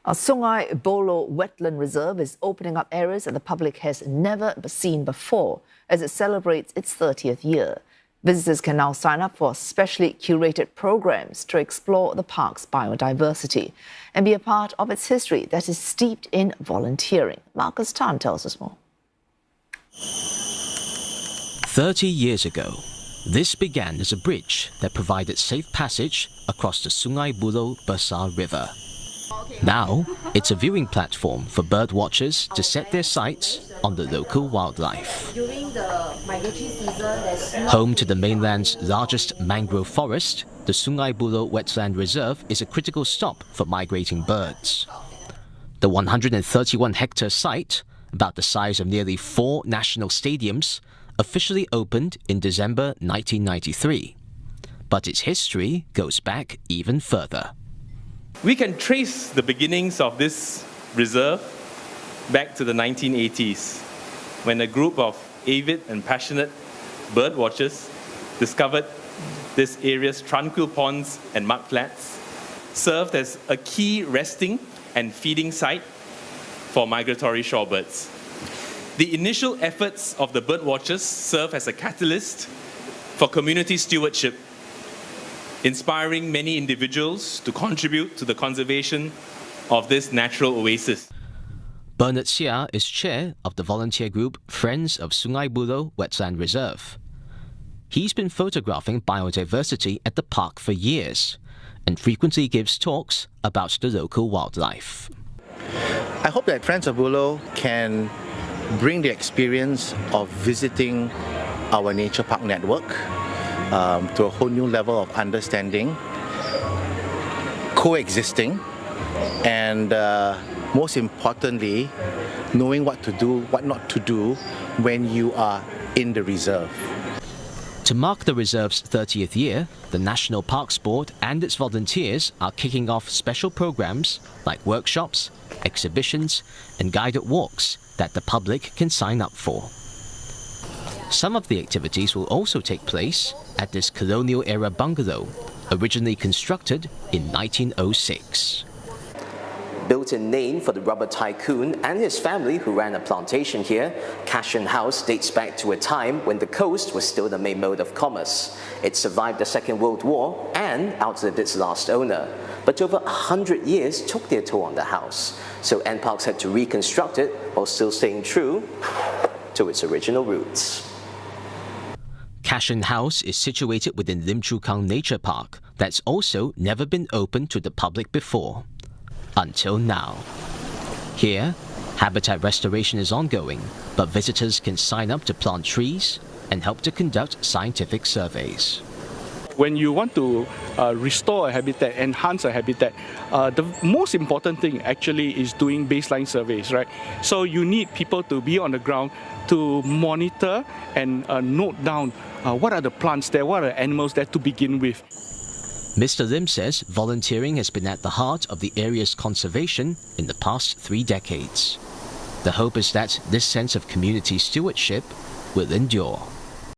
Sungei Buloh Wetland Reserve is opening up areas that the public has never seen before as it celebrates its 30th year. Visitors can now sign up for specially curated programs to explore the park's biodiversity and be a part of its history that is steeped in volunteering. Marcus Tan tells us more. 30 years ago, this began as a bridge that provided safe passage across the Sungei Buloh Wetland River. Now, it's a viewing platform for bird watchers to set their sights on the local wildlife. During the migratory season, Home to the mainland's largest mangrove forest, the Sungei Buloh Wetland Reserve is a critical stop for migrating birds. The 131-hectare site, about the size of nearly 4 national stadiums, officially opened in December 1993. But its history goes back even further. We can trace the beginnings of this reserve back to the 1980s, when a group of avid and passionate bird watchers discovered this area's tranquil ponds and mudflats served as a key resting and feeding site for migratory shorebirds. The initial efforts of the bird watchers serve as a catalyst for community stewardship, inspiring many individuals to contribute to the conservation of this natural oasis. Bernard Xia is chair of the volunteer group Friends of Sungei Buloh Wetland Reserve. He's been photographing biodiversity at the park for years and frequently gives talks about the local wildlife. I hope that Friends of Buloh can bring the experience of visiting our nature park network to a whole new level of understanding, coexisting, and most importantly, knowing what to do, what not to do when you are in the reserve. To mark the reserve's 30th year, the National Parks Board and its volunteers are kicking off special programs like workshops, exhibitions, and guided walks that the public can sign up for. Some of the activities will also take place at this colonial-era bungalow, originally constructed in 1906. Built in name for the rubber tycoon and his family who ran a plantation here, Cashion House dates back to a time when the coast was still the main mode of commerce. It survived the Second World War and outlived its last owner. But over 100 years took their toll on the house, so NParks had to reconstruct it while still staying true to its original roots. Cashion House is situated within Lim Chu Kang Nature Park that's also never been open to the public before. Until now. Here, habitat restoration is ongoing, but visitors can sign up to plant trees and help to conduct scientific surveys. When you want to restore a habitat, enhance a habitat, the most important thing actually is doing baseline surveys, right? So you need people to be on the ground to monitor and note down what are the plants there, what are the animals there to begin with. Mr. Lim says volunteering has been at the heart of the area's conservation in the past 3 decades. The hope is that this sense of community stewardship will endure.